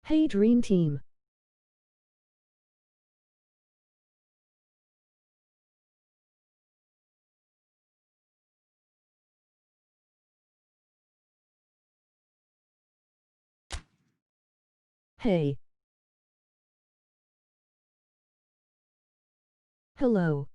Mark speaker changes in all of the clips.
Speaker 1: Hey Dream Team. Hey. Hello.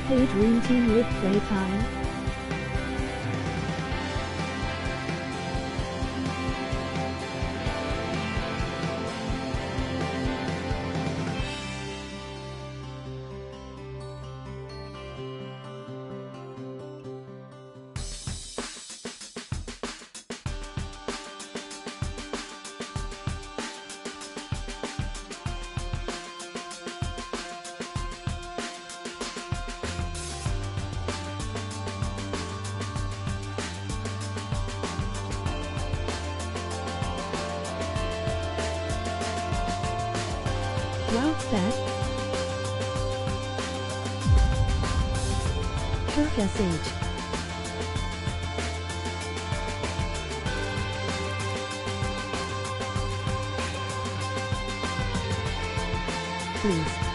Speaker 1: Hey Dream Team with playtime. Wow, that. Turk SH. Please.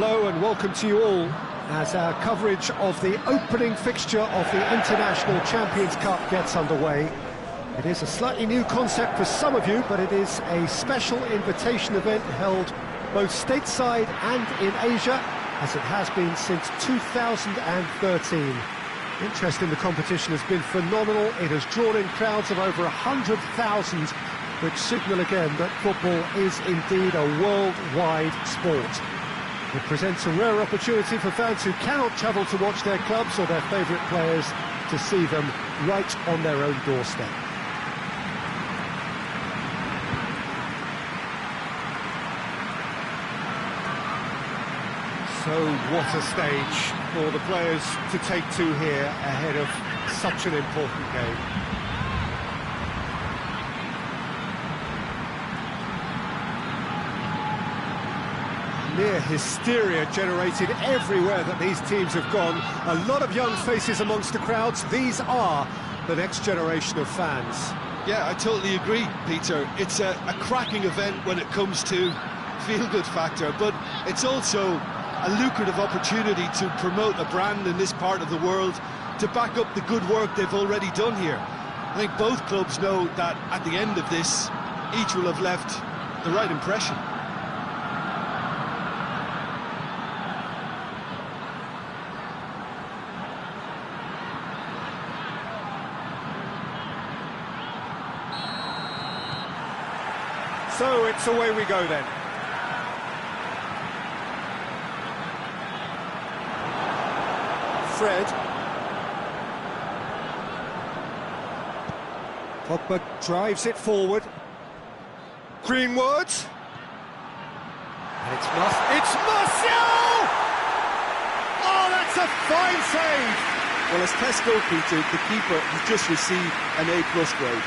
Speaker 2: Hello and welcome to you all as our coverage of the opening fixture of the International Champions Cup gets underway. It is a slightly new concept for some of you, but it is a special invitation event held both stateside and in Asia, as it has been since 2013. Interest in the competition has been phenomenal. It has drawn in crowds of over 100,000, which signal again that football is indeed a worldwide sport. It presents a rare opportunity for fans who cannot travel to watch their clubs or their favourite players to see them right on their own doorstep. So what a stage for the players to take to here ahead of such an important game. Near hysteria generated everywhere that these teams have gone. A lot of young faces amongst the crowds. These are the next generation of fans.
Speaker 3: Yeah, I totally agree, Peter. It's a cracking event when it comes to feel-good factor, but it's also a lucrative opportunity to promote a brand in this part of the world, to back up the good work they've already done here. I think both clubs know that at the end of this, each will have left the right impression.
Speaker 2: So it's away we go then. Fred. Pogba drives it forward. Greenwood. And it's Martial! Oh, that's a fine save!
Speaker 3: Well, as test goal, Peter, the keeper has just received an A+ grade.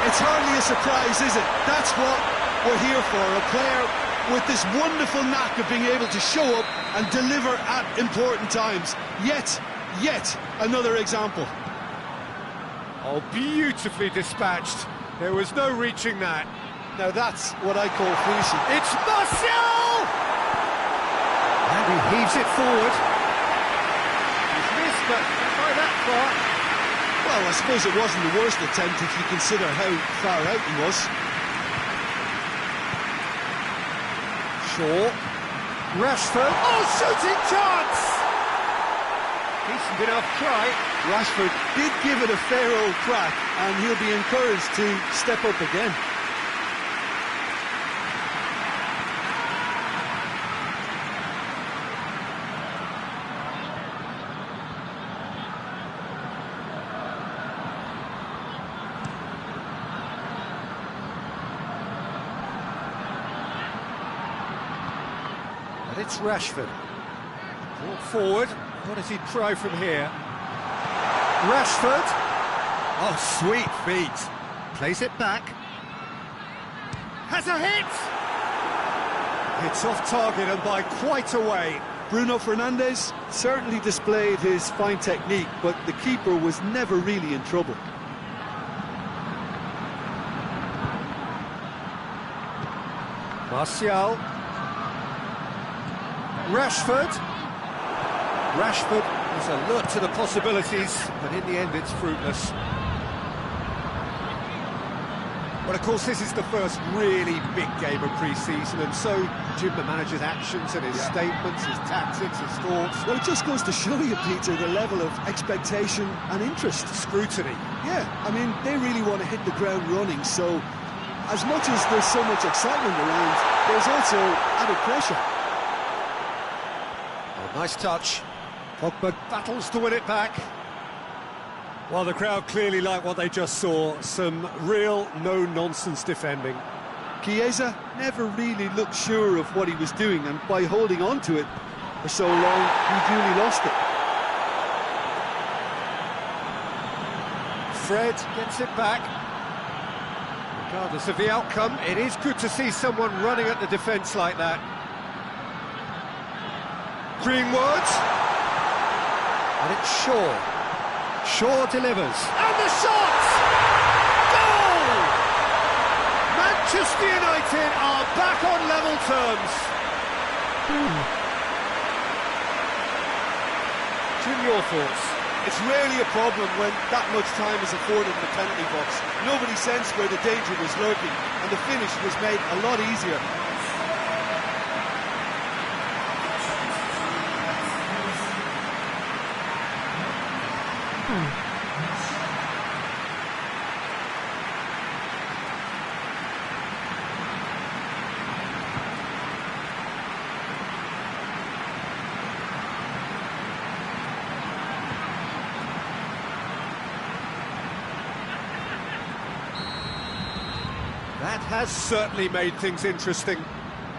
Speaker 3: It's hardly a surprise, is it? That's what we're here for, a player with this wonderful knack of being able to show up and deliver at important times. Yet another example.
Speaker 2: Oh, beautifully dispatched. There was no reaching that.
Speaker 3: Now that's what I call finishing.
Speaker 2: It's Martial! And he heaves it forward. He's missed, but not by that far.
Speaker 3: Well, I suppose it wasn't the worst attempt if you consider how far out he was.
Speaker 2: Shaw. Rashford. Oh, shooting chance! Decent enough try.
Speaker 3: Rashford did give it a fair old crack, and he'll be encouraged to step up again.
Speaker 2: It's Rashford. Brought forward. What does he try from here? Rashford. Oh, sweet feet. Plays it back. Has a hit! It's off target and by quite a way.
Speaker 3: Bruno Fernandes certainly displayed his fine technique, but the keeper was never really in trouble.
Speaker 2: Martial. Rashford is alert to the possibilities, but in the end it's fruitless. But of course this is the first really big game of pre-season, and so Jim, the manager's actions and his statements, his tactics, his thoughts...
Speaker 3: Well, it just goes to show you, Peter, the level of expectation and interest.
Speaker 2: Scrutiny.
Speaker 3: Yeah, I mean, they really want to hit the ground running, so as much as there's so much excitement around, there's also added pressure.
Speaker 2: Nice touch. Pogba battles to win it back. Well, the crowd clearly like what they just saw. Some real no-nonsense defending.
Speaker 3: Chiesa never really looked sure of what he was doing, and by holding on to it for so long, he duly lost it.
Speaker 2: Fred gets it back. Regardless of the outcome, it is good to see someone running at the defence like that. Greenwood. And it's Shaw. Shaw delivers. And the shot! Goal! Manchester United are back on level terms. Jim, your thoughts?
Speaker 3: It's rarely a problem when that much time is afforded in the penalty box. Nobody sensed where the danger was lurking, and the finish was made a lot easier.
Speaker 2: That has certainly made things interesting.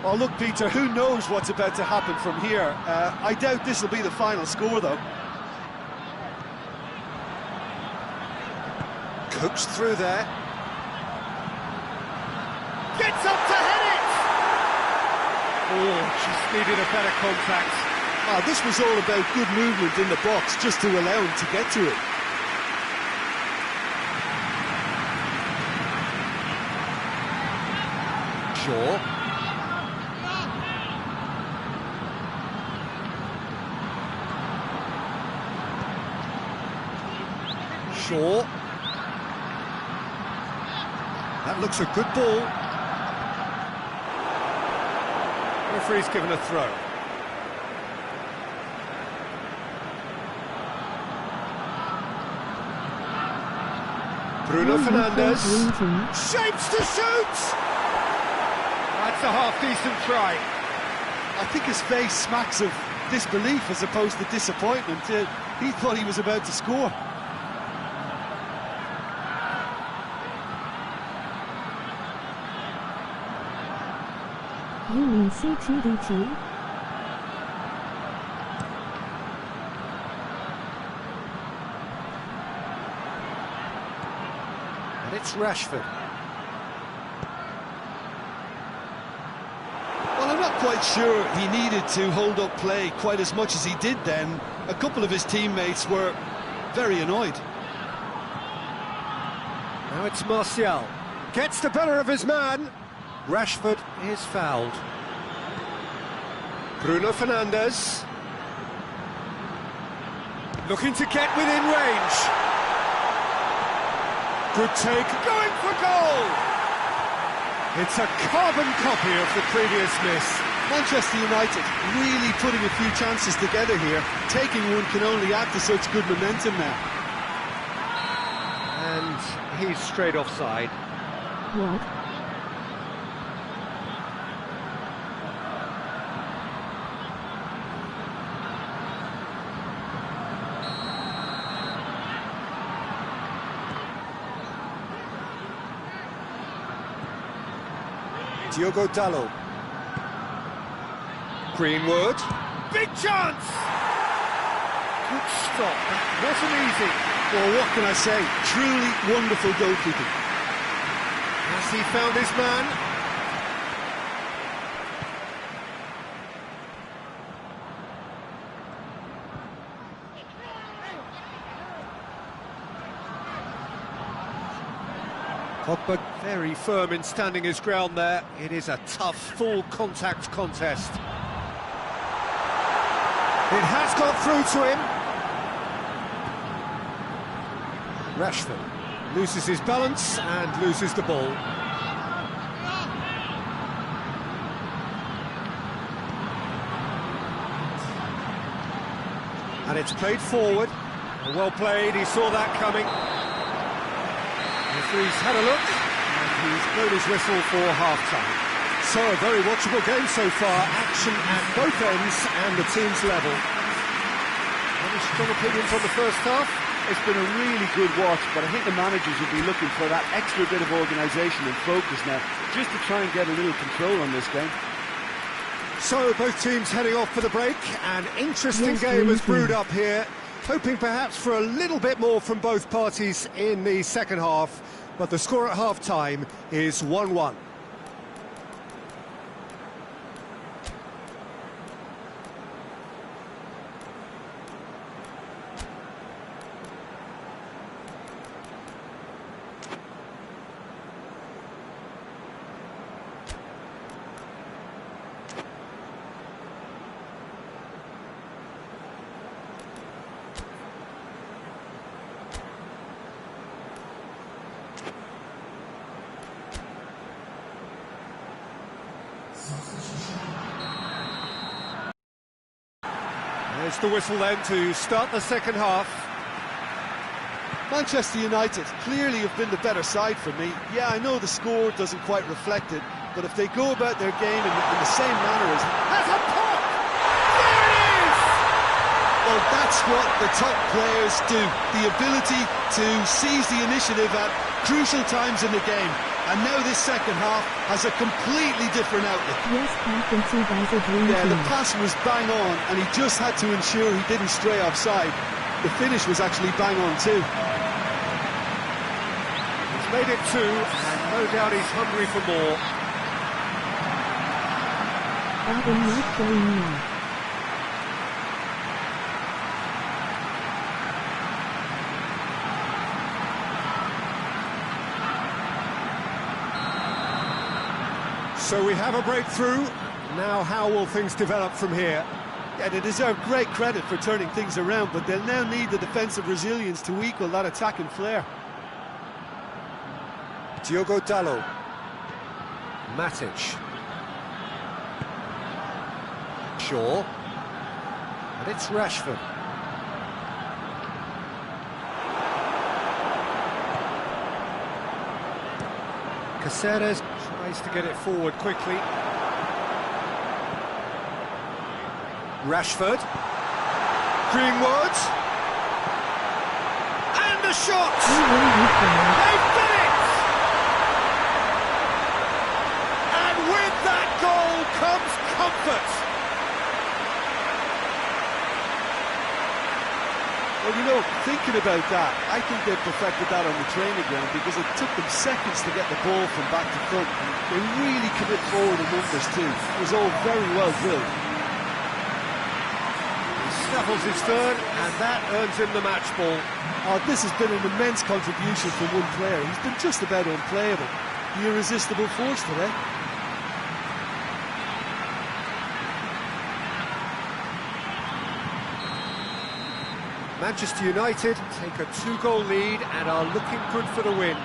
Speaker 3: Well, look, Peter, who knows what's about to happen from here? I doubt this will be the final score, though.
Speaker 2: Cooks through there. Gets up to head it! Oh, just needed a better contact.
Speaker 3: This was all about good movement in the box, just to allow him to get to it.
Speaker 2: Shaw. Shaw. That looks a good ball. Referee's given a throw. Bruno Fernandes. Shapes to shoot! That's a half-decent try.
Speaker 3: I think his face smacks of disbelief as opposed to disappointment. He thought he was about to score.
Speaker 1: You mean CTDT?
Speaker 2: And it's Rashford.
Speaker 3: Well, I'm not quite sure he needed to hold up play quite as much as he did then. A couple of his teammates were very annoyed.
Speaker 2: Now it's Martial. Gets the better of his man. Rashford is fouled. Bruno Fernandes. Looking to get within range. Good take. Going for goal! It's a carbon copy of the previous miss.
Speaker 3: Manchester United really putting a few chances together here. Taking one can only add to such good momentum now.
Speaker 2: And he's straight offside.
Speaker 1: What?
Speaker 2: Diogo Dalot. Greenwood. Big chance! Good stop. That wasn't easy.
Speaker 3: Well, what can I say? Truly wonderful goalkeeping.
Speaker 2: Has he found his man? Pogba very firm in standing his ground there. It is a tough, full-contact contest. It has got through to him. Rashford loses his balance and loses the ball. And it's played forward. Well played, he saw that coming. The referee's had a look, and he's blown his whistle for half-time. So, a very watchable game so far, action at both ends and the team's level. Any strong opinions on the first half?
Speaker 4: It's been a really good watch, but I think the managers will be looking for that extra bit of organisation and focus now, just to try and get a little control on this game.
Speaker 2: So, both teams heading off for the break. An interesting game has brewed up here, hoping perhaps for a little bit more from both parties in the second half, but the score at half-time is 1-1. There's the whistle then to start the second half.
Speaker 3: Manchester United clearly have been the better side for me. Yeah, I know the score doesn't quite reflect it, but if they go about their game in the same manner as...
Speaker 2: Has a pop! There it is!
Speaker 3: Well, that's what the top players do. The ability to seize the initiative at crucial times in the game. And now this second half has a completely different outlook.
Speaker 1: Yes, captaincy guys are dream
Speaker 3: Yeah, the
Speaker 1: team.
Speaker 3: pass was bang on, and he just had to ensure he didn't stray offside. The finish was actually bang on too.
Speaker 2: He's made it 2, and no doubt he's hungry for more.
Speaker 1: Adam not playing now.
Speaker 2: So we have a breakthrough. Now how will things develop from here?
Speaker 3: Yeah, they deserve great credit for turning things around, but they'll now need the defensive resilience to equal that attacking flair.
Speaker 2: Diogo Dalot. Matic. Shaw. And it's Rashford. Caceres tries to get it forward quickly. Rashford. Greenwood. And the shot! They've done it! And with that goal comes comfort.
Speaker 3: Well, you know, thinking about that, I think they perfected that on the training ground because it took them seconds to get the ball from back to front. They really commit forward in numbers too. It was all very well drilled.
Speaker 2: He snaffles his third, and that earns him the match ball.
Speaker 3: Oh, this has been an immense contribution from one player. He's been just about unplayable. The irresistible force today.
Speaker 2: Manchester United take a 2-goal lead and are looking good for the win.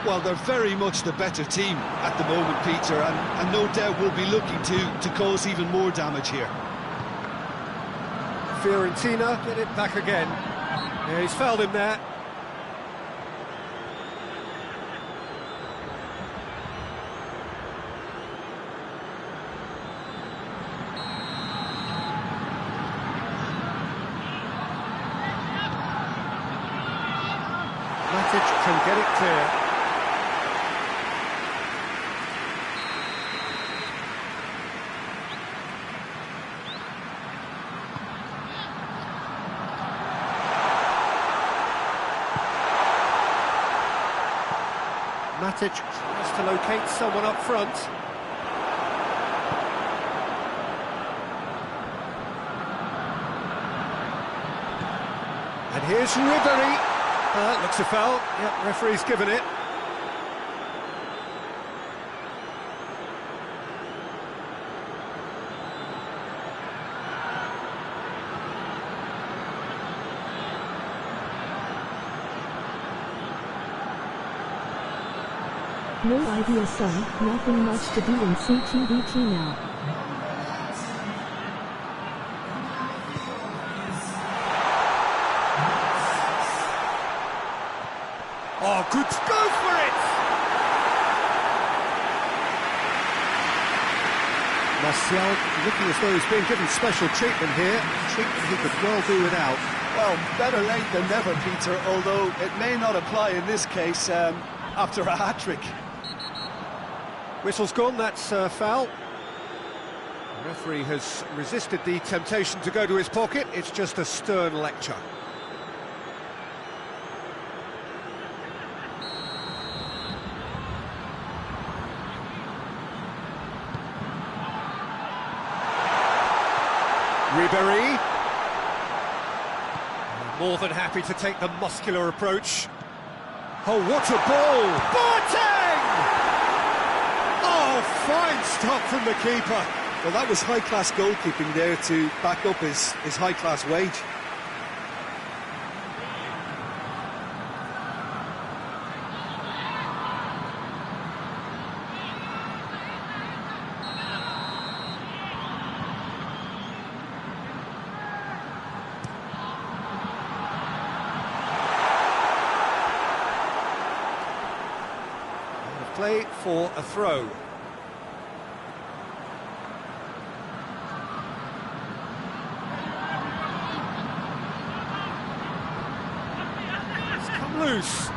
Speaker 3: Well, they're very much the better team at the moment, Peter, and no doubt will be looking to cause even more damage here.
Speaker 2: Fiorentina get it back again. Yeah, he's fouled him there. Matic can get it clear. Matic tries to locate someone up front. And here's Ribery. Looks a foul. Yep, referee's given it.
Speaker 1: No idea, son. Nothing much to do in CTBT now.
Speaker 2: Oh, good. Go for it! Martial looking as though he's being given special treatment here. Treatment he could well do without.
Speaker 3: Well, better late than never, Peter, although it may not apply in this case after a hat-trick.
Speaker 2: Whistle's gone, that's foul. The referee has resisted the temptation to go to his pocket. It's just a stern lecture. Ribery. More than happy to take the muscular approach. Oh, what a ball! Boateng! Oh, fine stop from the keeper.
Speaker 3: Well, that was high-class goalkeeping there to back up his high-class wage.
Speaker 2: play for a throw. It's come loose.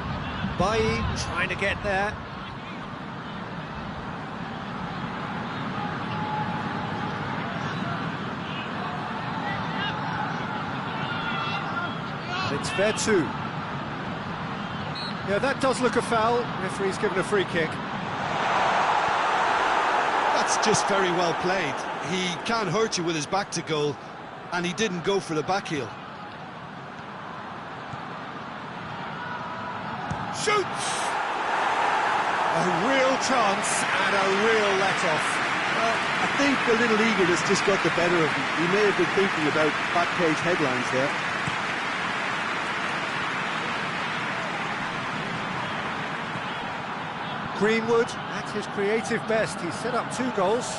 Speaker 2: Bailly trying to get there. It's fair too. Yeah, that does look a foul. Referee's given a free kick.
Speaker 3: That's just very well played. He can't hurt you with his back to goal, and he didn't go for the back heel.
Speaker 2: Shoots! A real chance and a real let-off.
Speaker 4: Well, I think a little eagerness just got the better of him. He may have been thinking about back-page headlines there.
Speaker 2: Greenwood, at his creative best, he's set up 2 goals.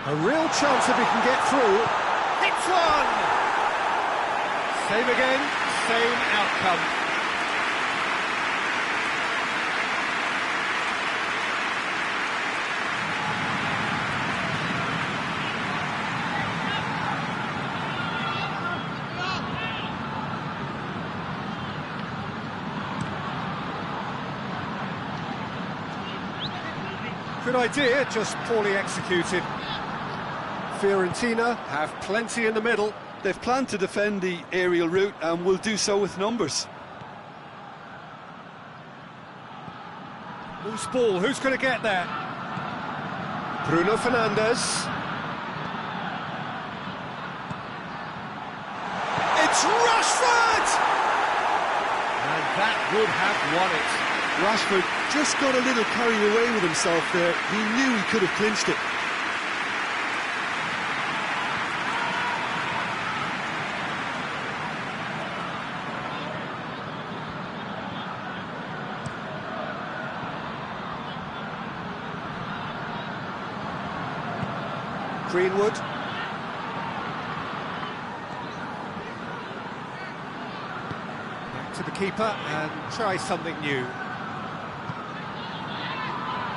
Speaker 2: A real chance if he can get through. Hits one! Same again, same outcome. Good idea, just poorly executed. Fiorentina have plenty in the middle.
Speaker 3: They've planned to defend the aerial route and will do so with numbers.
Speaker 2: Loose ball, who's going to get there? Bruno Fernandes. It's Rashford! And that would have won it.
Speaker 3: Rashford just got a little carried away with himself there. He knew he could have clinched it.
Speaker 2: Greenwood. Back to the keeper and try something new.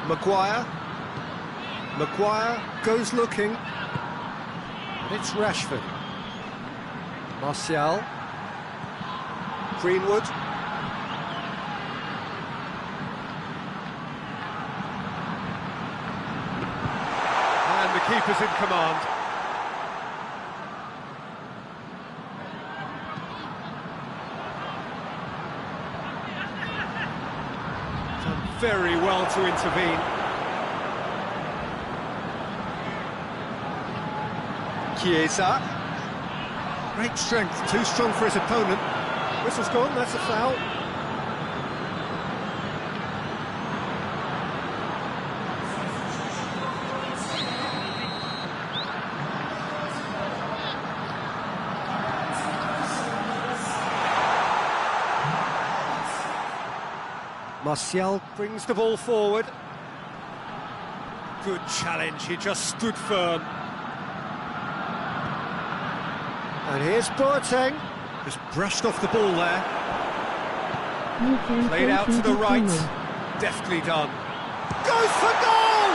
Speaker 2: Maguire goes looking, and it's Rashford. Martial. Greenwood. And the keeper's in command. Very well to intervene. Chiesa. Great strength, too strong for his opponent. Whistle's gone, that's a foul. Martial brings the ball forward. Good challenge, he just stood firm. And here's Boateng, just brushed off the ball there. Played out to the right, deftly done. Goes for goal!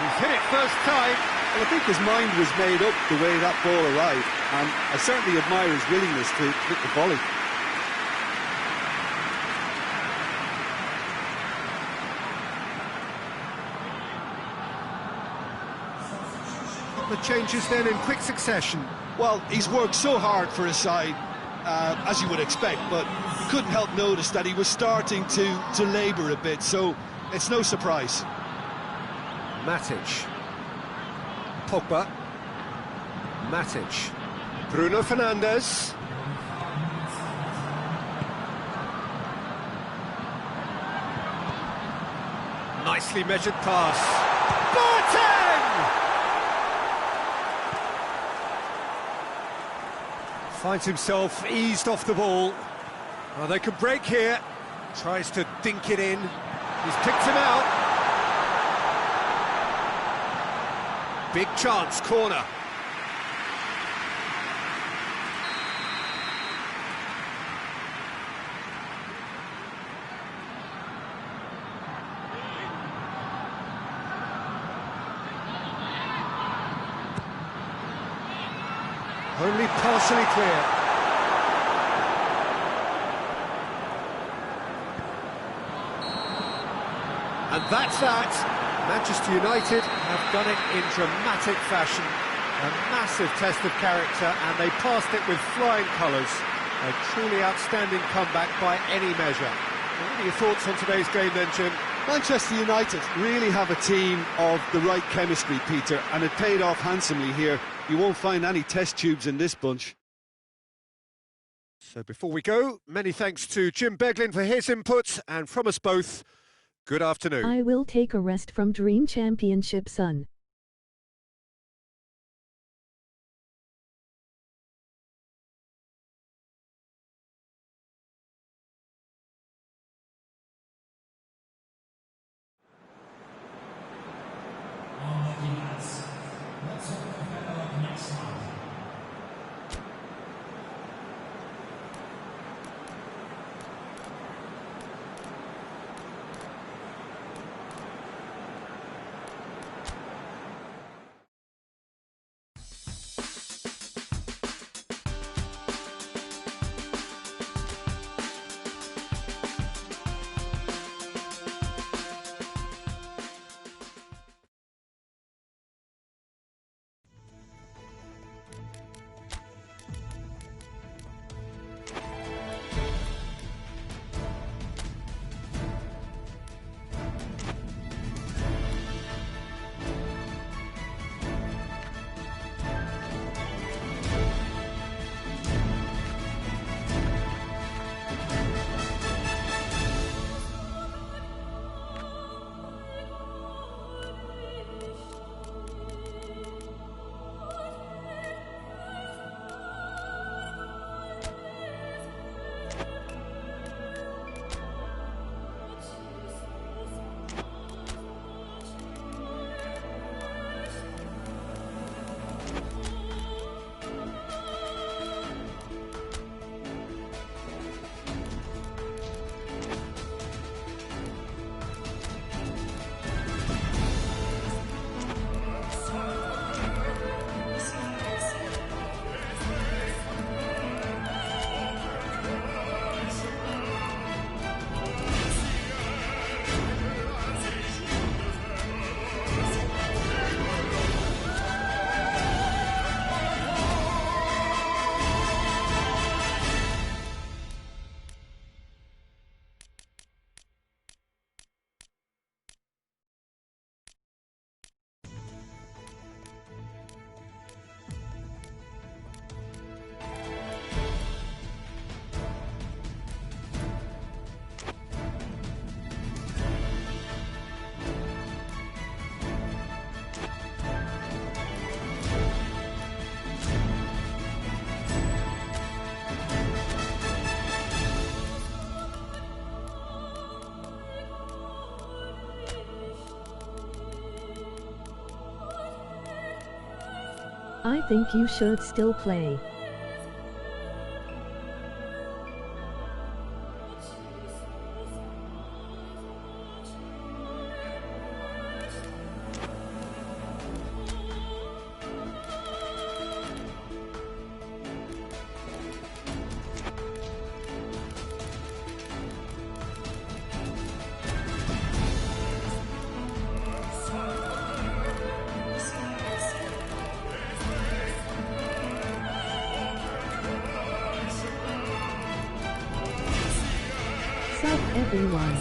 Speaker 2: He's hit it first time.
Speaker 4: Well, I think his mind was made up the way that ball arrived, and I certainly admire his willingness to hit the volley.
Speaker 2: The changes then in quick succession.
Speaker 3: Well, he's worked so hard for his side, as you would expect, but couldn't help notice that he was starting to labour a bit, so it's no surprise.
Speaker 2: Matic. Pogba. Matic. Bruno Fernandes. Nicely measured pass. Boateng! Finds himself eased off the ball. Well, they could break here. Tries to dink it in. He's picked him out. Big chance, corner. Only partially clear. And that's that. Manchester United have done it in dramatic fashion. A massive test of character, and they passed it with flying colours. A truly outstanding comeback by any measure. What are your thoughts on today's game then, Jim?
Speaker 3: Manchester United really have a team of the right chemistry, Peter, and it paid off handsomely here. You won't find any test tubes in this bunch.
Speaker 2: So before we go, many thanks to Jim Beglin for his input, and from us both, good afternoon.
Speaker 1: I will take a rest from Dream Championship, son. I think you should still play. Sup everyone.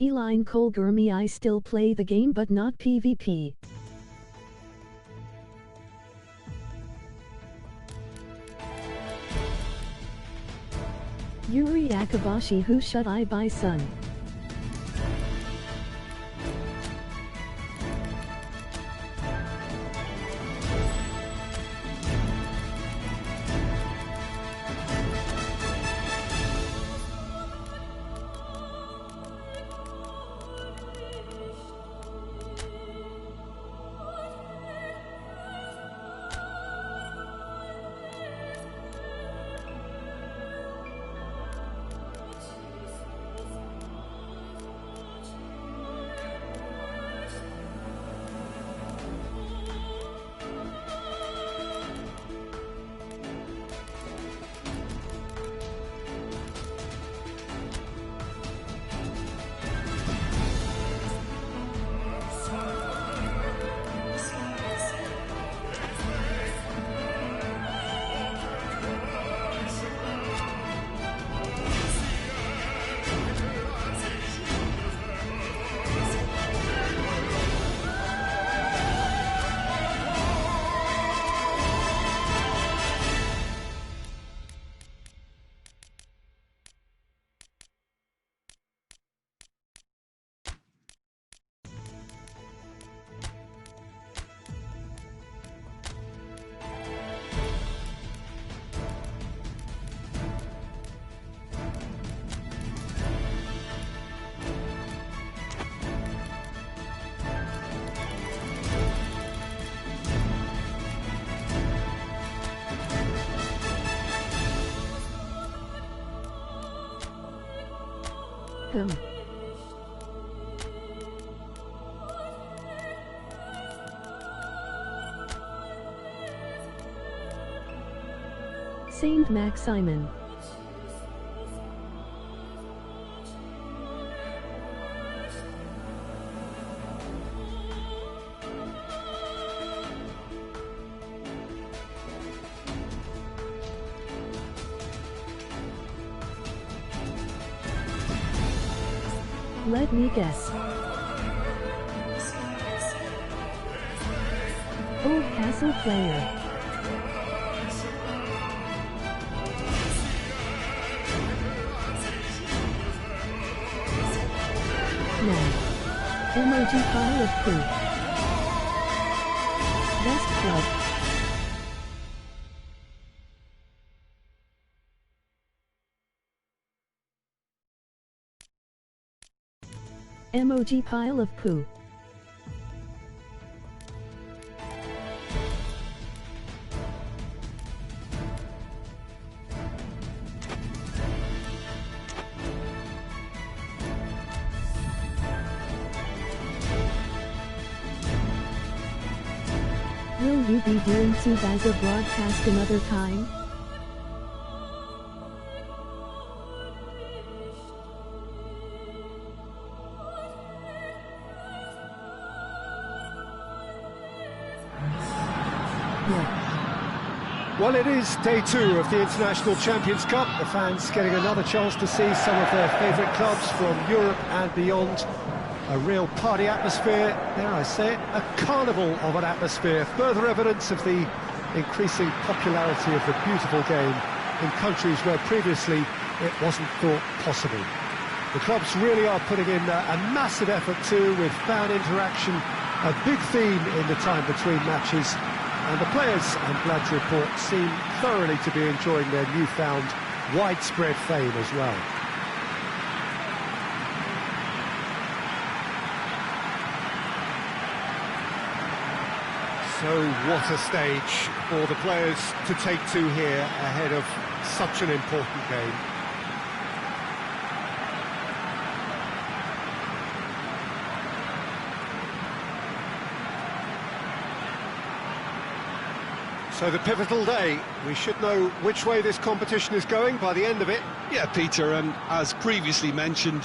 Speaker 1: Eline Colgurmi, I still play the game but not PvP. Yuri Akabashi, who should I buy, son? Saint Maximin. Let me guess. Old Castle player. No. Emoji pile of poop. Best club. Emoji pile of poo. Will you be doing Tsubasa broadcast another time?
Speaker 2: Well, it is day 2 of the International Champions Cup. The fans getting another chance to see some of their favourite clubs from Europe and beyond. A real party atmosphere, dare I say it, a carnival of an atmosphere. Further evidence of the increasing popularity of the beautiful game in countries where previously it wasn't thought possible. The clubs really are putting in a massive effort too, with fan interaction, a big theme in the time between matches. And the players, I'm glad to report, seem thoroughly to be enjoying their newfound widespread fame as well.
Speaker 5: So what a stage for the players to take to here ahead of such an important game. So the pivotal day, we should know which way this competition is going by the end of it.
Speaker 3: Yeah, Peter, and as previously mentioned,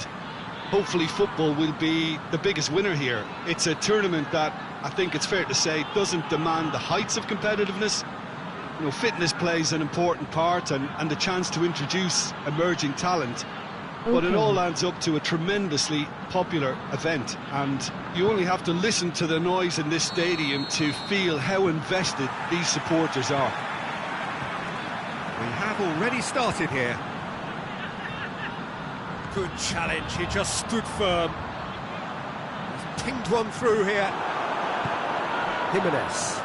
Speaker 3: hopefully football will be the biggest winner here. It's a tournament that, I think it's fair to say, doesn't demand the heights of competitiveness. You know, fitness plays an important part, and the chance to introduce emerging talent. but it
Speaker 1: Okay.
Speaker 3: all adds up to a tremendously popular event, and you only have to listen to the noise in this stadium to feel how invested these supporters are.
Speaker 5: We have already started here. Good challenge, he just stood firm. He's pinged one through here. Jimenez.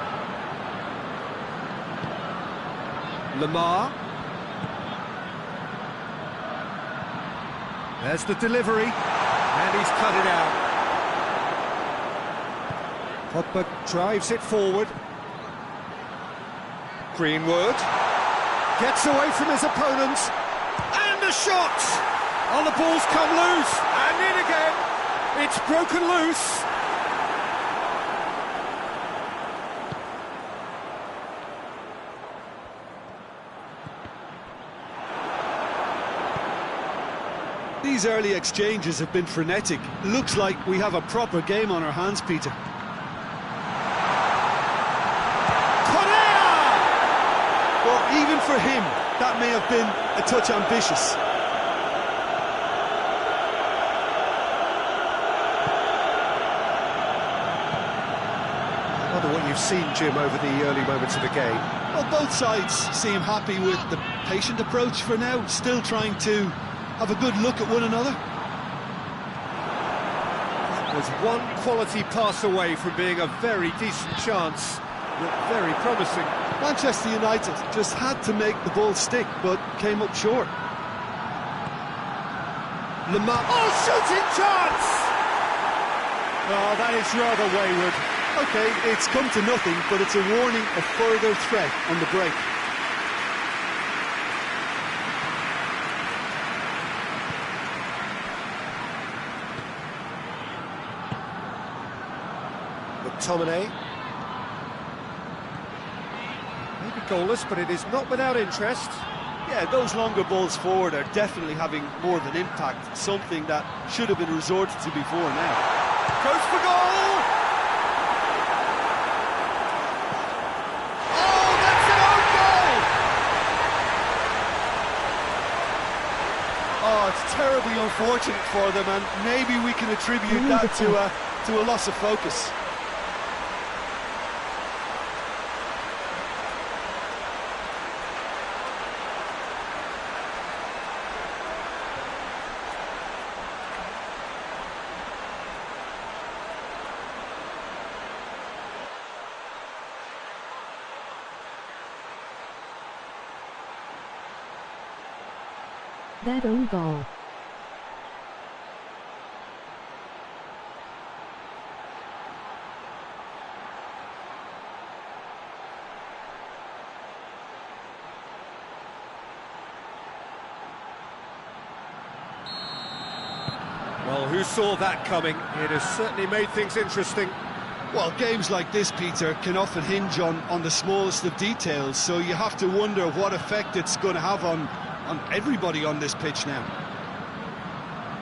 Speaker 5: Lamar. There's the delivery, and he's cut it out. Pogba drives it forward. Greenwood gets away from his opponents, and the shot! Oh, the ball's come loose, and in again. It's broken loose.
Speaker 3: These early exchanges have been frenetic. Looks like we have a proper game on our hands, Peter. Well, even for him, that may have been a touch ambitious.
Speaker 5: I wonder what you've seen, Jim, over the early moments of the game.
Speaker 3: Well, both sides seem happy with the patient approach for now, still trying to have a good look at one another.
Speaker 5: That was one quality pass away from being a very decent chance. Looked very promising.
Speaker 3: Manchester United just had to make the ball stick, but came up short.
Speaker 5: Lamar. Oh, shooting chance! Oh, that is rather wayward.
Speaker 3: OK, it's come to nothing, but it's a warning of further threat on the break.
Speaker 5: McTominay. Maybe goalless, but it is not without interest.
Speaker 4: Yeah, those longer balls forward are definitely having more of an impact, something that should have been resorted to before now.
Speaker 5: Goes for goal! Oh, that's an own goal!
Speaker 3: Oh, it's terribly unfortunate for them, and maybe we can attribute that to a loss of focus.
Speaker 1: That own goal.
Speaker 5: Well, who saw that coming? It has certainly made things interesting.
Speaker 3: Well, games like this, Peter, can often hinge on the smallest of details, so you have to wonder what effect it's going to have on everybody on this pitch now.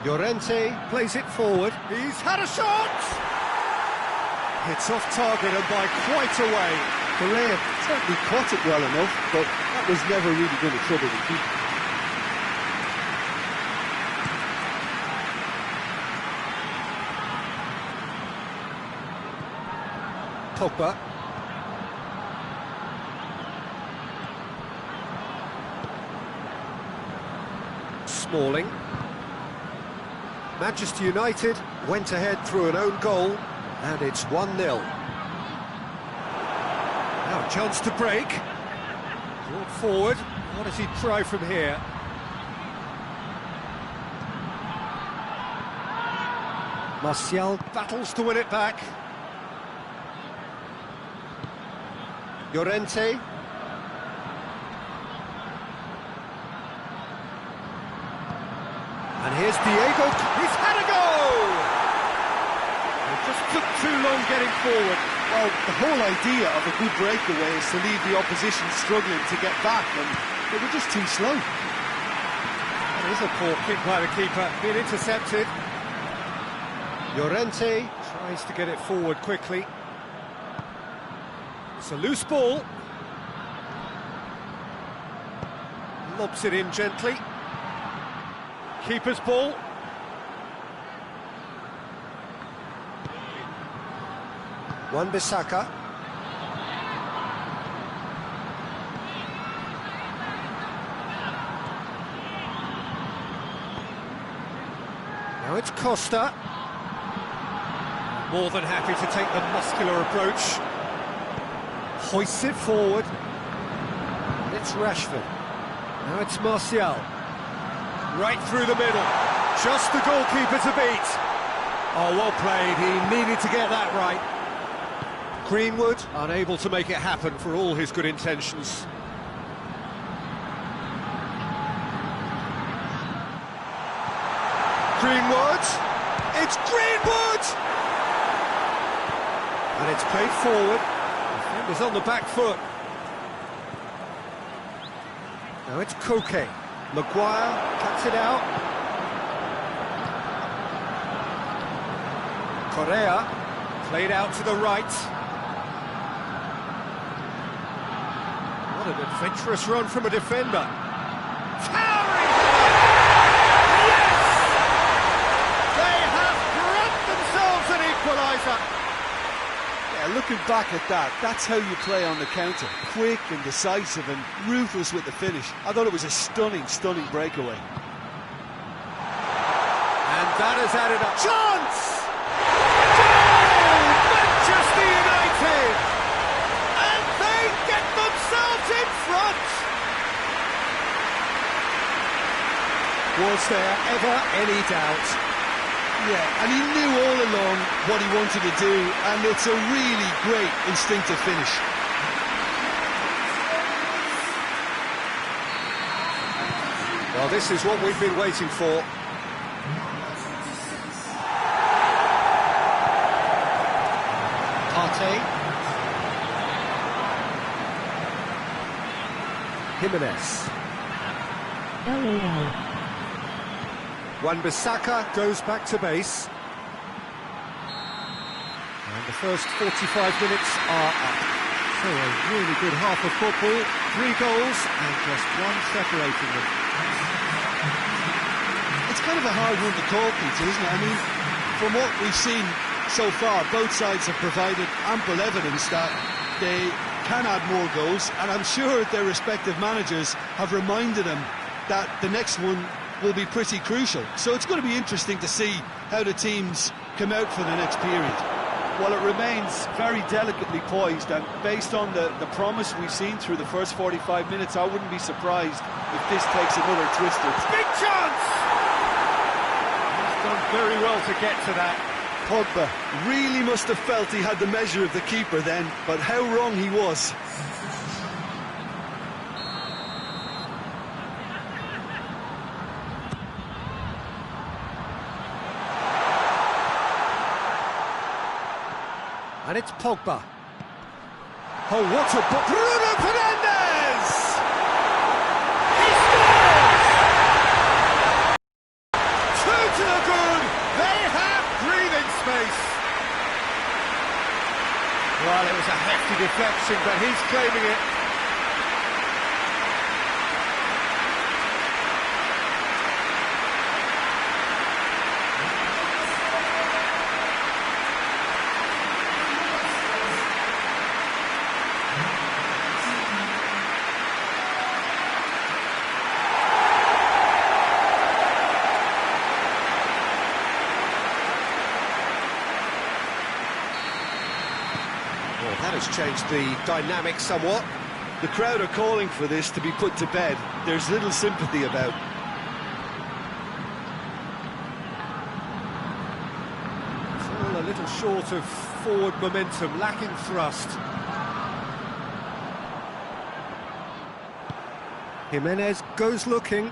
Speaker 5: Llorente plays it forward. He's had a shot! It's off target and by quite a way.
Speaker 3: Correa certainly caught it well enough, but that was never really going to trouble the keeper.
Speaker 5: Pogba. Smalling. Manchester United went ahead through an own goal, and it's 1-0. Now a chance to break. Brought forward. What does he try from here? Martial battles to win it back. Llorente. And here's Diego. He's had a go! It just took too long getting forward.
Speaker 3: Well, the whole idea of a good breakaway is to leave the opposition struggling to get back, and they were just too slow.
Speaker 5: That is a poor kick by the keeper, being intercepted. Llorente tries to get it forward quickly. It's a loose ball. Lobs it in gently. Keeper's ball.
Speaker 2: Wan-Bissaka. Now it's Costa.
Speaker 5: More than happy to take the muscular approach.
Speaker 2: Hoists it forward. And it's Rashford. Now it's Martial.
Speaker 5: Right through the middle. Just the goalkeeper to beat. Oh, well played. He needed to get that right. Greenwood, unable to make it happen for all his good intentions.
Speaker 2: Greenwood! It's Greenwood! And it's played forward.
Speaker 5: Defender's on the back foot.
Speaker 2: Now it's Koke. Maguire cuts it out. Correa played out to the right.
Speaker 5: What an adventurous run from a defender.
Speaker 2: Towering! Yes! They have grabbed themselves an equaliser.
Speaker 3: Yeah, looking back at that, that's how you play on the counter. Quick and decisive and ruthless with the finish. I thought it was a stunning, stunning breakaway.
Speaker 5: And that has added up.
Speaker 2: Chance! Goal! Manchester United! And they get themselves in front! Was there ever any doubt?
Speaker 3: Yeah, and he knew all along what he wanted to do, and it's a really great instinctive finish.
Speaker 2: Well, this is what we've been waiting for. Partey. Jimenez.
Speaker 1: LOL.
Speaker 2: Wan-Bissaka goes back to base. And the first 45 minutes are up.
Speaker 5: So a really good half of football, 3 goals and just one separating them.
Speaker 3: It's kind of a hard one to call, Peter, isn't it? I mean, from what we've seen so far, both sides have provided ample evidence that they can add more goals, and I'm sure their respective managers have reminded them that the next one will be pretty crucial. So it's going to be interesting to see how the teams come out for the next period.
Speaker 4: Well, it remains very delicately poised, and based on the promise we've seen through the first 45 minutes, I wouldn't be surprised if this takes another twisted.
Speaker 5: Big chance! He's done very well to get to that.
Speaker 3: Pogba really must have felt he had the measure of the keeper then, but how wrong he was.
Speaker 2: And it's Pogba. Oh, what a... Bruno Fernandes! He scores! 2 to the good. They have breathing space.
Speaker 5: Well, it was a hefty deflection, but he's claiming it.
Speaker 2: Well, that has changed the dynamic somewhat.
Speaker 3: The crowd are calling for this to be put to bed. There's little sympathy about.
Speaker 2: All a little short of forward momentum, lacking thrust. Jimenez goes looking.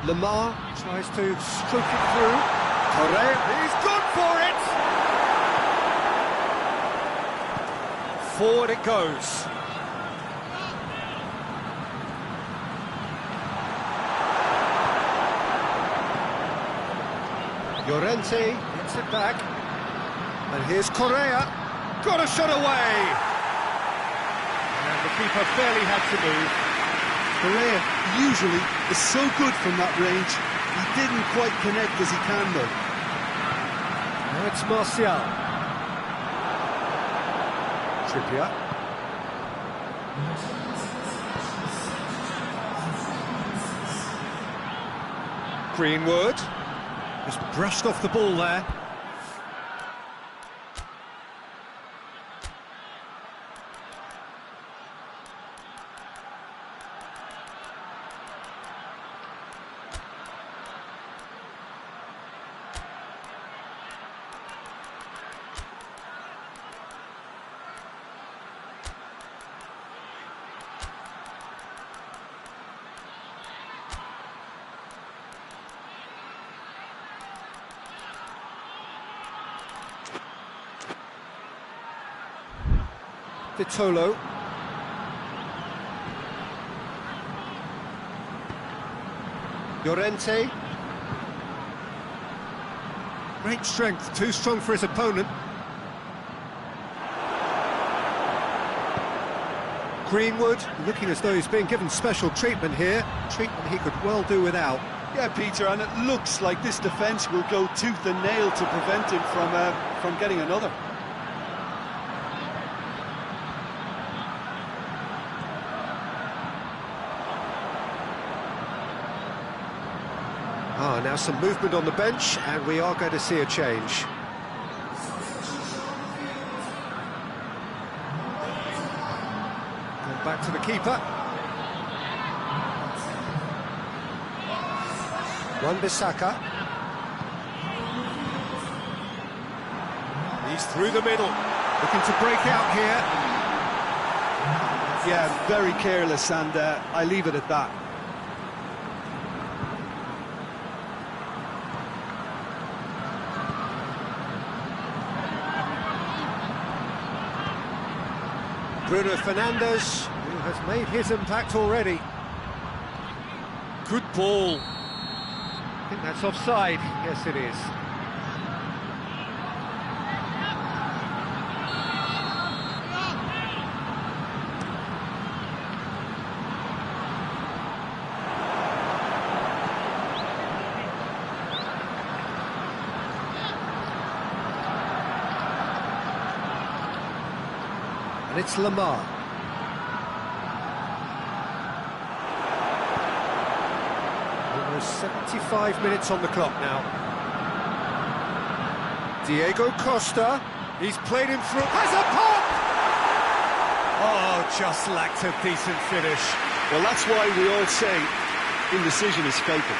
Speaker 2: Lamar tries to stroke it through. Correa, he's gone for it! Forward it goes. Llorente gets it back. And here's Correa. Got a shot away!
Speaker 5: And the keeper barely had to move.
Speaker 3: Correa usually is so good from that range. He didn't quite connect as he can, though.
Speaker 2: Now it's Martial. Trippier. Greenwood. Just brushed off the ball there. Vitolo. Llorente. Great strength, too strong for his opponent. Greenwood, looking as though he's being given special treatment here. Treatment he could well do without.
Speaker 4: Yeah, Peter, and it looks like this defence will go tooth and nail to prevent him from getting another.
Speaker 2: Now some movement on the bench, and we are going to see a change. Going back to the keeper. Wan-Bissaka. He's through the middle, looking to break out here.
Speaker 4: Yeah, very careless, and I leave it at that.
Speaker 2: Bruno Fernandes, who has made his impact already. Good ball. I think that's offside. Yes, it is. And it's Lamar. Almost 75 minutes on the clock now. Diego Costa, he's played him through, has a pop! Oh, just lacked a decent finish.
Speaker 3: Well, that's why we all say indecision is fatal.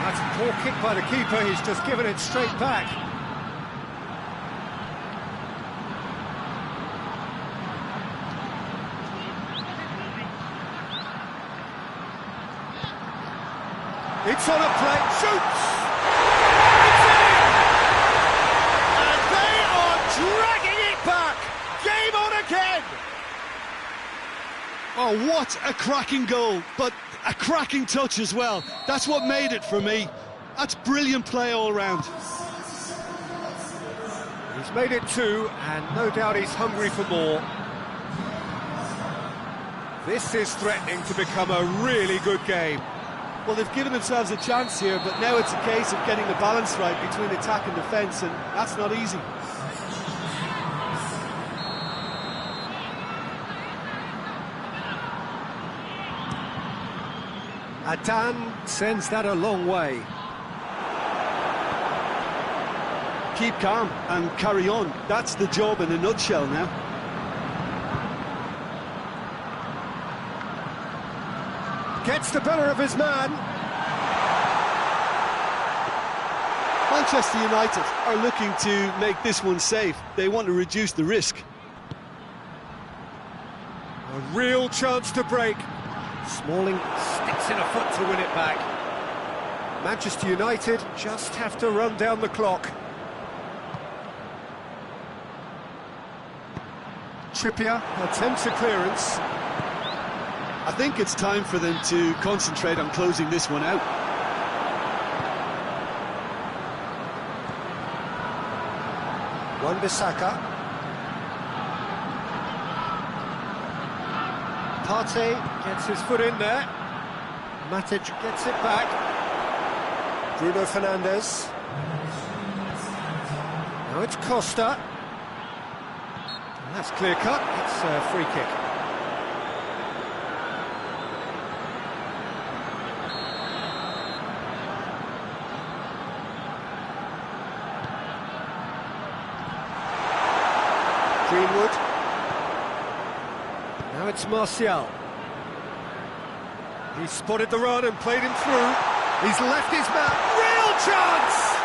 Speaker 2: That's a poor kick by the keeper, he's just given it straight back. It's on a play, shoots! It's in! And they are dragging it back! Game on again!
Speaker 3: Oh, what a cracking goal, but a cracking touch as well. That's what made it for me. That's brilliant play all round.
Speaker 2: He's made it two, and no doubt he's hungry for more. This is threatening to become a really good game.
Speaker 4: Well, they've given themselves a chance here, but now it's a case of getting the balance right between attack and defence, and that's not easy.
Speaker 2: Atan sends that a long way.
Speaker 3: Keep calm and carry on. That's the job in a nutshell now.
Speaker 2: Gets the better of his man.
Speaker 3: Manchester United are looking to make this one safe. They want to reduce the risk.
Speaker 2: A real chance to break. Smalling sticks in a foot to win it back. Manchester United just have to run down the clock. Trippier attempts a clearance.
Speaker 3: I think it's time for them to concentrate on closing this one out.
Speaker 2: Wan-Bissaka. Partey gets his foot in there. Matic gets it back. Bruno Fernandes. Now it's Costa. That's clear cut. It's a free kick. Greenwood. Now it's Martial. He spotted the run and played him through. He's left his man. Real chance!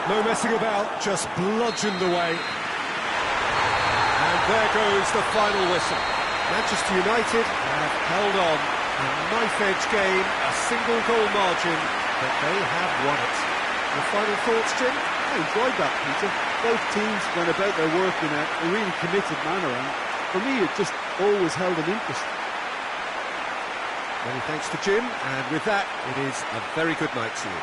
Speaker 2: No messing about, just bludgeoned away. And there goes the final whistle. Manchester United have held on. A knife-edge game, a single goal margin, but they have won it. Your final thoughts, Jim?
Speaker 4: I enjoyed that, Peter. Both teams went about their work in a really committed manner, and for me it just always held an interest.
Speaker 2: Many thanks to Jim, and with that, it is a very good night to you.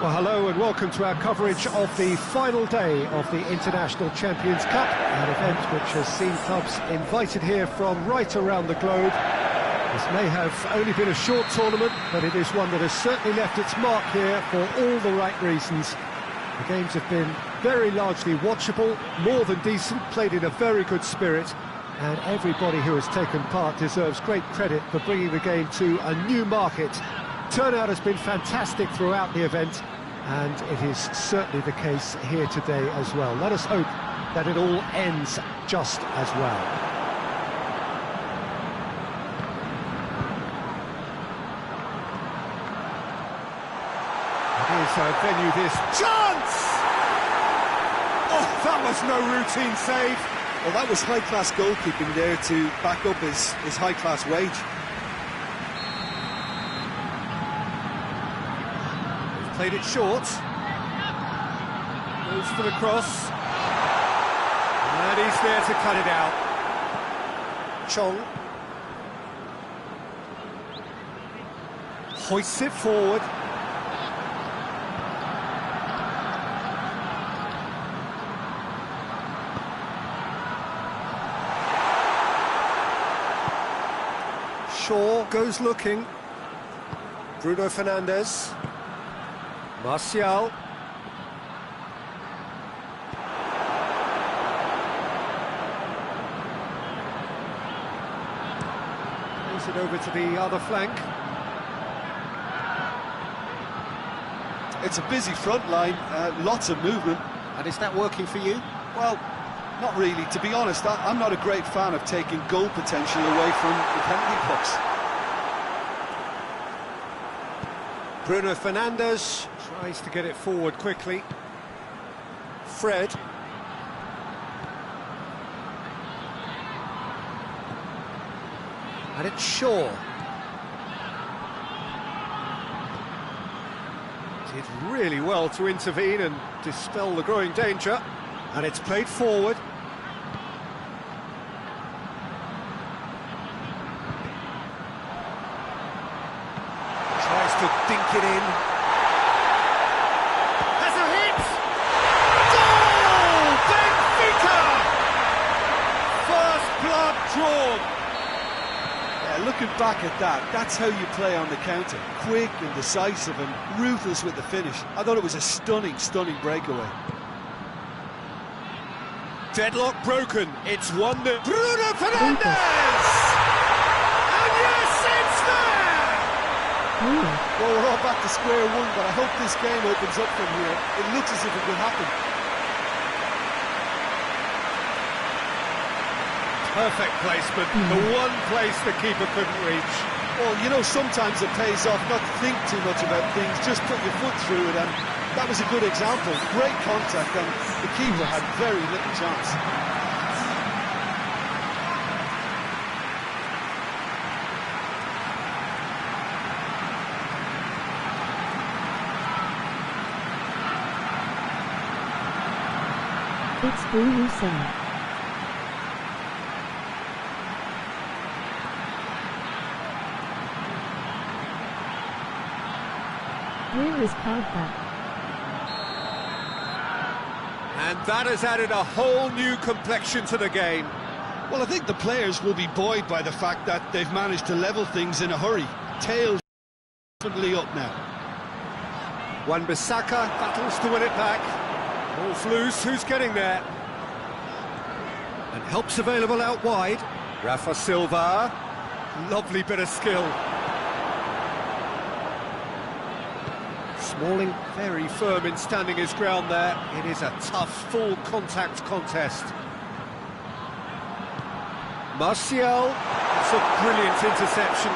Speaker 2: Well, hello and welcome to our coverage of the final day of the International Champions Cup, an event which has seen clubs invited here from right around the globe. This may have only been a short tournament, but it is one that has certainly left its mark here for all the right reasons. The games have been very largely watchable, more than decent, played in a very good spirit, and everybody who has taken part deserves great credit for bringing the game to a new market. Turnout has been fantastic throughout the event, and it is certainly the case here today as well. Let us hope that it all ends just as well. It is a venue this chance! Oh, that was no routine save.
Speaker 4: Well, that was high-class goalkeeping there to back up his high-class wage.
Speaker 2: Played it short. Goes for the cross. And he's there to cut it out. Chong. Hoists it forward. Shaw goes looking. Bruno Fernandes. Martial. Plays it over to the other flank.
Speaker 4: It's a busy front line, lots of movement.
Speaker 2: And is that working for you?
Speaker 4: Well, not really. To be honest, I'm not a great fan of taking goal potential away from the penalty box.
Speaker 2: Bruno Fernandes tries to get it forward quickly. Fred. And it's Shaw. Did really well to intervene and dispel the growing danger. And it's played forward. Tries to dink it in. Has a hit! Goal! Benfica! First blood drawn.
Speaker 4: Yeah, looking back at that, that's how you play on the counter. Quick and decisive and ruthless with the finish. I thought it was a stunning, stunning breakaway.
Speaker 2: Deadlock broken. It's 1-0. Bruno Fernandes! And yes, it's there!
Speaker 4: Well, we're all back to square one, but I hope this game opens up from here. It looks as if it could happen.
Speaker 2: Perfect placement. The one place the keeper couldn't reach.
Speaker 4: Well, you know, sometimes it pays off not to think too much about things, just put your foot through it, and that was a good example. Great contact, and the keeper had very little chance.
Speaker 1: It's Bruno Fernandes. Where is Pogba?
Speaker 2: And that has added a whole new complexion to the game.
Speaker 3: Well, I think the players will be buoyed by the fact that they've managed to level things in a hurry. Tails definitely up now.
Speaker 2: Wan-Bissaka battles to win it back. Ball's loose, who's getting there? And help's available out wide. Rafa Silva. Lovely bit of skill. Smalling very firm in standing his ground there. It is a tough, full contact contest. Martial, it's a brilliant interception.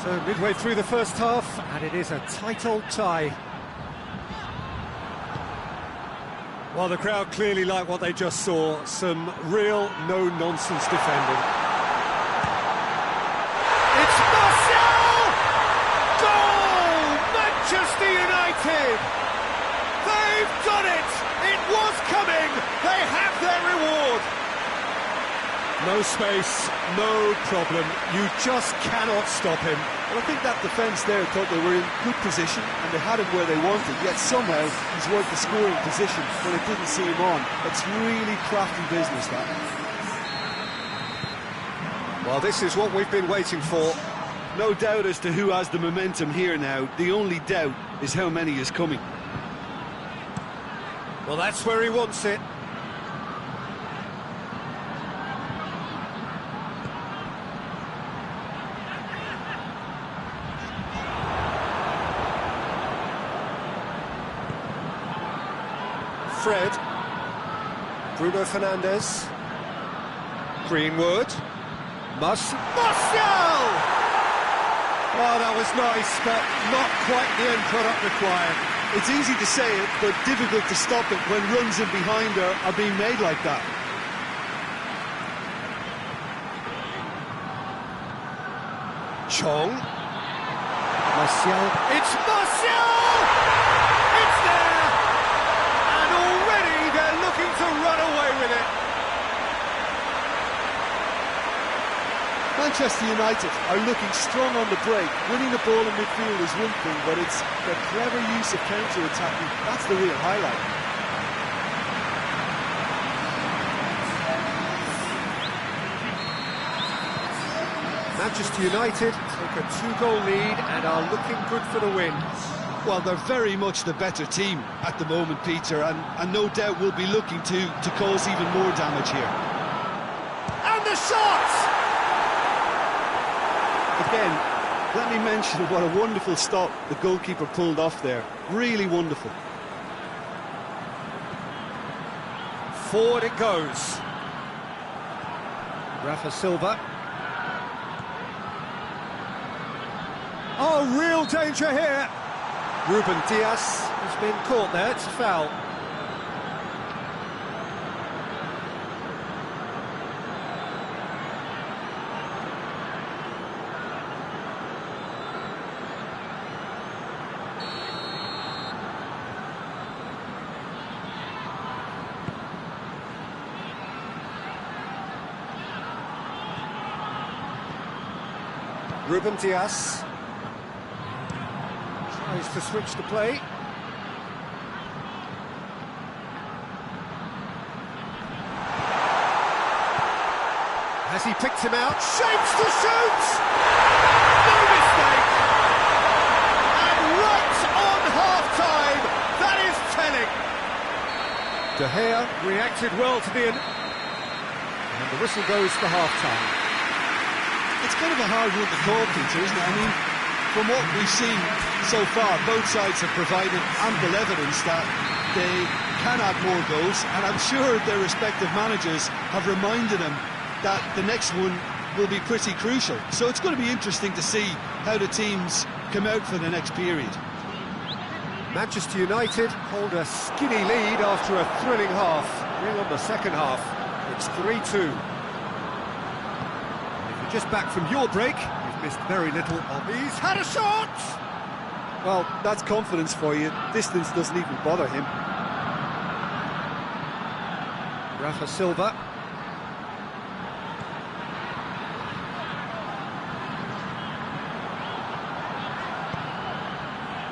Speaker 2: So midway through the first half, and it is a tight old tie. Well, the crowd clearly like what they just saw. Some real no-nonsense defending. It's Martial! Goal! Manchester United! They've done it! It was coming! They have their reward!
Speaker 5: No space, no problem. You just cannot stop him.
Speaker 4: Well, I think that defence there thought they were in good position and they had him where they wanted, yet somehow he's worked the scoring position when it didn't see him on. It's really crafty business, that.
Speaker 5: Well, this is what we've been waiting for.
Speaker 3: No doubt as to who has the momentum here now. The only doubt is how many is coming.
Speaker 5: Well, that's where he wants it. Fred, Bruno Fernandes, Greenwood, Martial! Oh, that was nice, but not quite the end product required.
Speaker 3: It's easy to say it, but difficult to stop it when runs in behind are being made like that.
Speaker 5: Chong, Martial, it's Martial! It's there! And already they're looking to run away with it.
Speaker 3: Manchester United are looking strong on the break. Winning the ball in midfield is one thing, but it's the clever use of counter-attacking. That's the real highlight.
Speaker 5: Manchester United take a 2-goal lead and are looking good for the win.
Speaker 3: Well, they're very much the better team at the moment, Peter, and no doubt will be looking to cause even more damage here.
Speaker 5: And the shot!
Speaker 3: Again, let me mention what a wonderful stop the goalkeeper pulled off there. Really wonderful.
Speaker 5: Forward it goes. Rafa Silva. Oh, real danger here. Ruben Diaz has been caught there, it's a foul. Ruben Diaz tries to switch the play. Has he picked him out? Shapes to shoot! No mistake! And right on half-time, that is telling. De Gea reacted well to the... And the whistle goes for half-time.
Speaker 3: It's kind of a hard one to call, Peter, isn't it? I mean, from what we've seen so far, both sides have provided ample evidence that they can add more goals, and I'm sure their respective managers have reminded them that the next one will be pretty crucial. So it's going to be interesting to see how the teams come out for the next period.
Speaker 5: Manchester United hold a skinny lead after a thrilling half. Bring on the second half. It's 3-2. Just back from your break, you've missed very little of these. Had a shot!
Speaker 3: Well, that's confidence for you. Distance doesn't even bother him.
Speaker 5: Rafa Silva.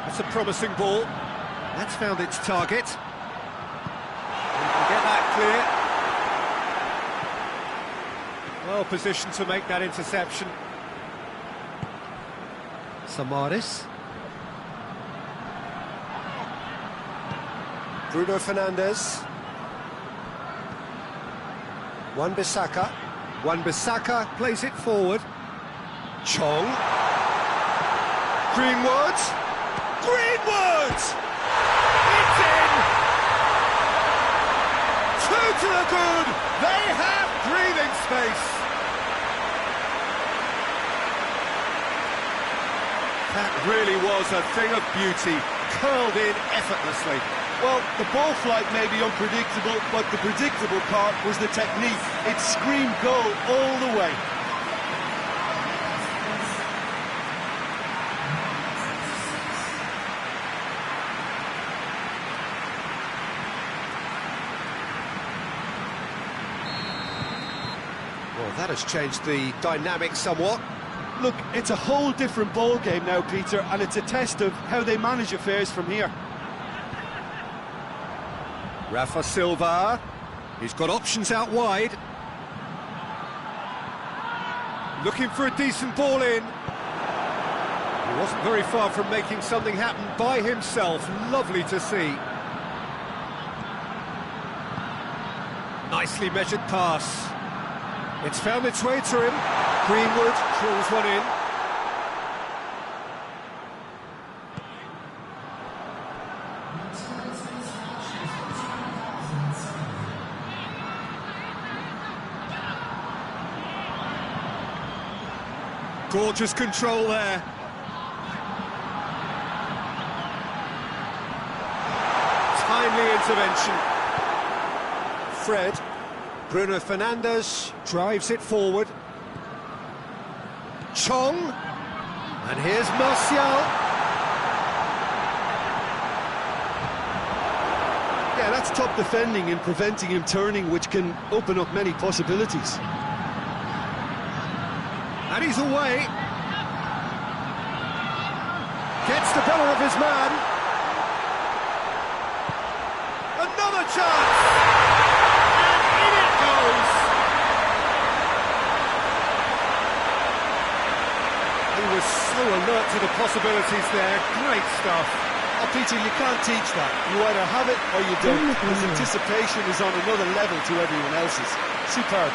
Speaker 5: That's a promising ball. That's found its target. We can get that clear. Well positioned to make that interception. Samaris. Bruno Fernandes. Wan-Bissaka. Wan-Bissaka plays it forward. Chong. Greenwood. Greenwood! It's in! 2 to the good! They have breathing space! That really was a thing of beauty, curled in effortlessly.
Speaker 3: Well, the ball flight may be unpredictable, but the predictable part was the technique. It screamed goal all the way.
Speaker 5: Well, That has changed the dynamic somewhat.
Speaker 4: Look, it's a whole different ball game now, Peter, and it's a test of how they manage affairs from here.
Speaker 5: Rafa Silva, he's got options out wide. Looking for a decent ball in. He wasn't very far from making something happen by himself. Lovely to see. Nicely measured pass. It's found its way to him. Greenwood drills one in. Gorgeous control there. Timely intervention. Fred. Bruno Fernandes drives it forward. Chong. And here's Martial.
Speaker 4: Yeah, that's top defending and preventing him turning, which can open up many possibilities.
Speaker 5: And he's away. Gets the better of his man. Another chance. And in it goes. He was so alert to the possibilities there. Great stuff.
Speaker 4: Oh, Peter, you can't teach that. You either have it or you don't. His anticipation is on another level to everyone else's. Superb.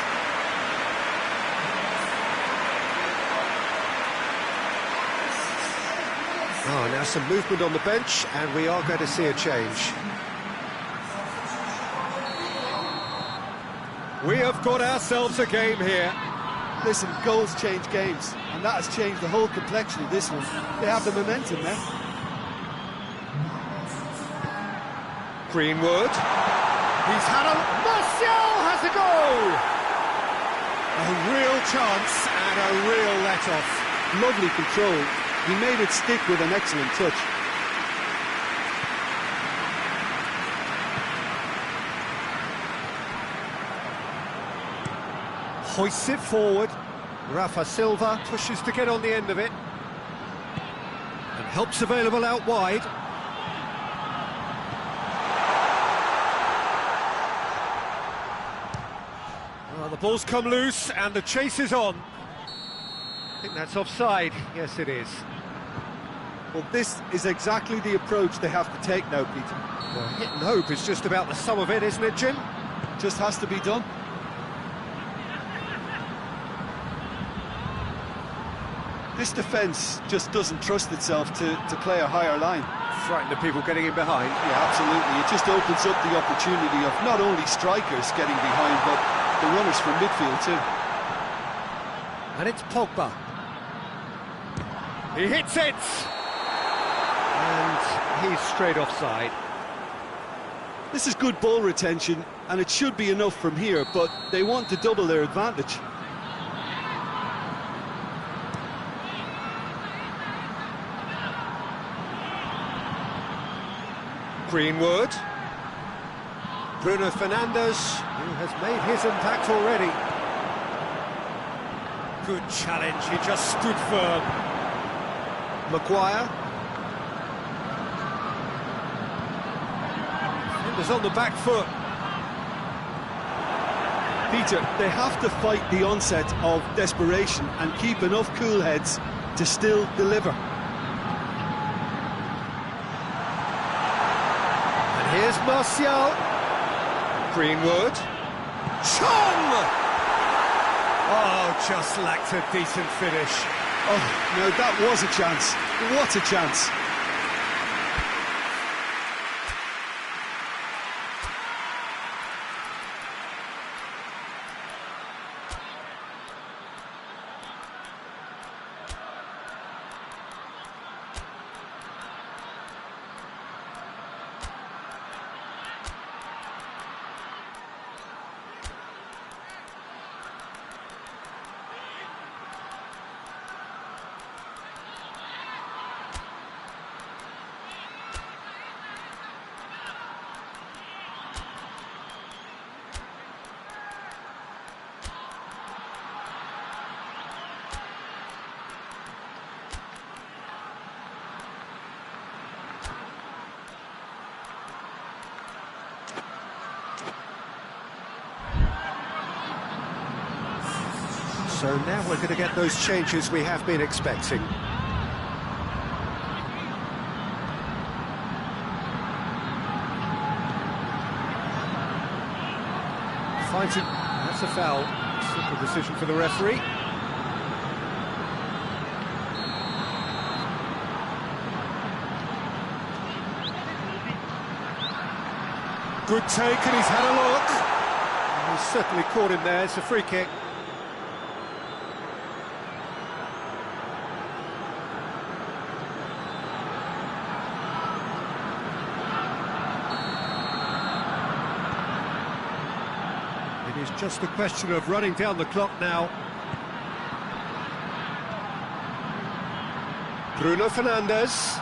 Speaker 5: Oh, now some movement on the bench, and we are going to see a change. We have got ourselves a game here.
Speaker 4: Listen, goals change games, and that has changed the whole complexion of this one. They have the momentum now.
Speaker 5: Greenwood. He's had a... Martial has a goal! A real chance and a real let-off.
Speaker 4: Lovely control. He made it stick with an excellent touch.
Speaker 5: Hoists it forward. Rafa Silva pushes to get on the end of it. And help's available out wide. Well, the ball's come loose and the chase is on. I think that's offside. Yes, it is.
Speaker 4: Well, this is exactly the approach they have to take now, Peter.
Speaker 5: Well, hit and hope is just about the sum of it, isn't it, Jim?
Speaker 4: Just has to be done. This defence just doesn't trust itself to play a higher line.
Speaker 5: Frightened of people getting in behind.
Speaker 4: Yeah, absolutely. It just opens up the opportunity of not only strikers getting behind, but the runners from midfield too.
Speaker 5: And it's Pogba. He hits it! And he's straight offside.
Speaker 4: This is good ball retention, and it should be enough from here, but they want to double their advantage.
Speaker 5: Greenwood. Bruno Fernandes, who has made his impact already. Good challenge, he just stood firm. Maguire. Defenders on the back foot.
Speaker 4: Peter, they have to fight the onset of desperation and keep enough cool heads to still deliver.
Speaker 5: And here's Martial. Greenwood. Chong! Oh, just lacked a decent finish.
Speaker 4: Oh, no, that was a chance. What a chance.
Speaker 2: So now we're going to get those changes we have been expecting. Finds it. That's a foul. Simple decision for the referee. Good take, and he's had a look. He's certainly caught him there. It's a free kick. It is just a question of running down the clock now. Bruno Fernandes.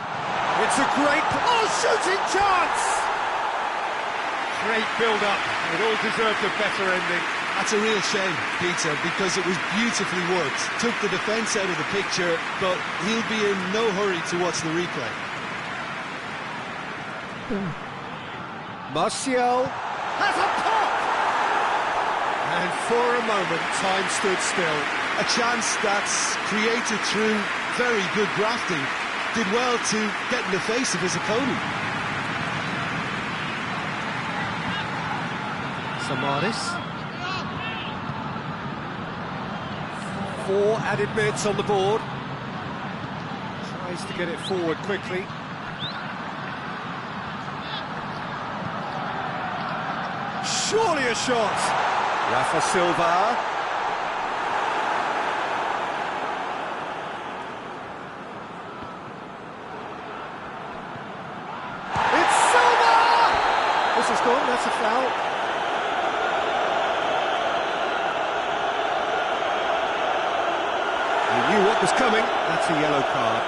Speaker 2: It's a great... Oh, shooting chance! Great build-up. It all deserved a better ending.
Speaker 3: That's a real shame, Peter, because it was beautifully worked. Took the defence out of the picture, but he'll be in no hurry to watch the replay.
Speaker 2: Martial has a pop! And for a moment, time stood still.
Speaker 3: A chance that's created through very good grafting. Did well to get in the face of his opponent.
Speaker 2: Samaris. 4 added minutes on the board. Tries to get it forward quickly. Surely a shot! Rafa Silva. It's Silva! This is gone, that's a foul. He knew what was coming. That's a yellow card.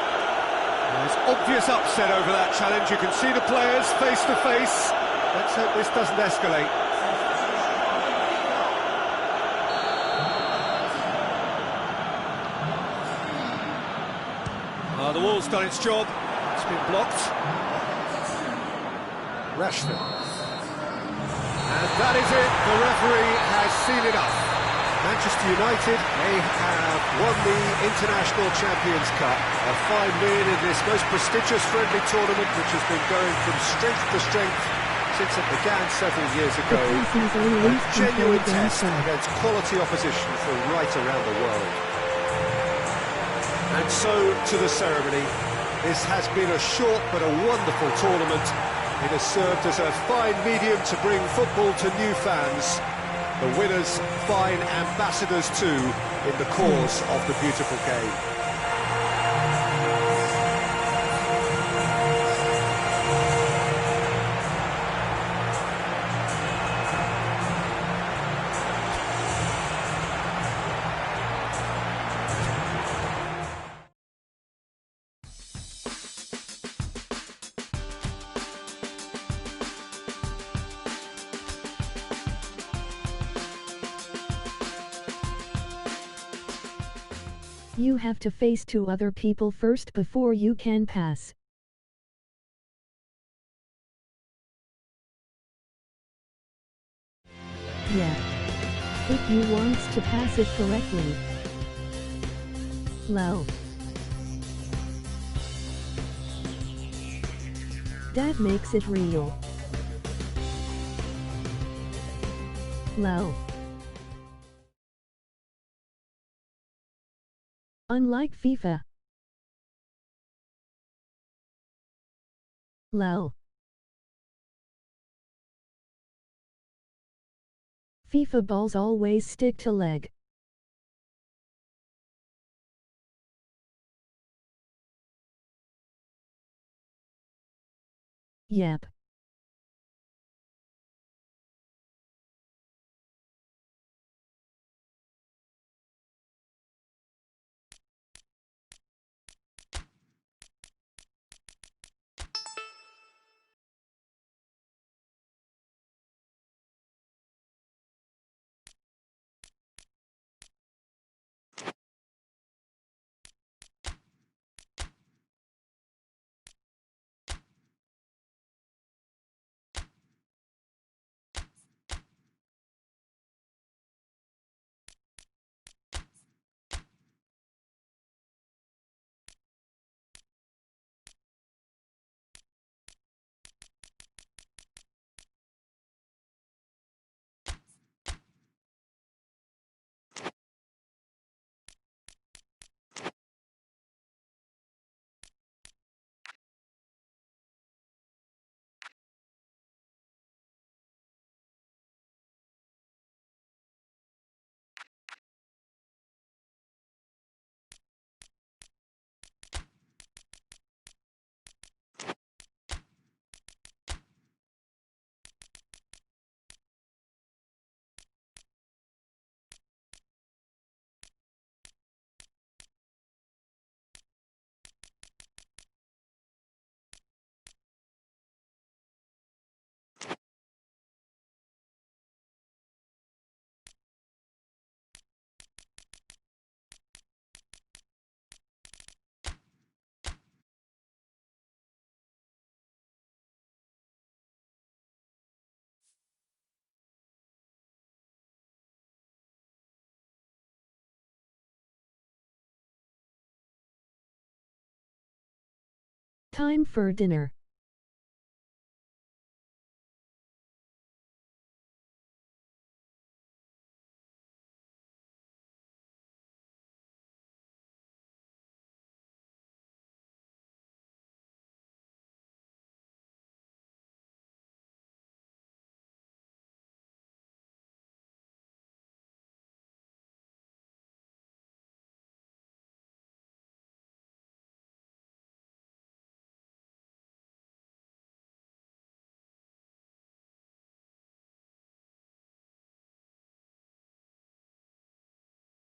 Speaker 2: There's obvious upset over that challenge. You can see the players face to face. Let's hope this doesn't escalate. The wall's done its job. It's been blocked. Rashford. And that is it. The referee has seen enough. Manchester United, they have won the International Champions Cup, a fine win in this most prestigious friendly tournament, which has been going from strength to strength since it began several years ago. A genuine test against quality opposition from right around the world. And so to the ceremony. This has been a short but a wonderful tournament. It has served as a fine medium to bring football to new fans. The winners, fine ambassadors too, in the cause of the beautiful game.
Speaker 1: You have to face 2 other people first before you can pass. Yeah. If you wants to pass it correctly. Low. That makes it real. Low. Unlike FIFA. Low. FIFA balls always stick to leg. Yep. Time for dinner.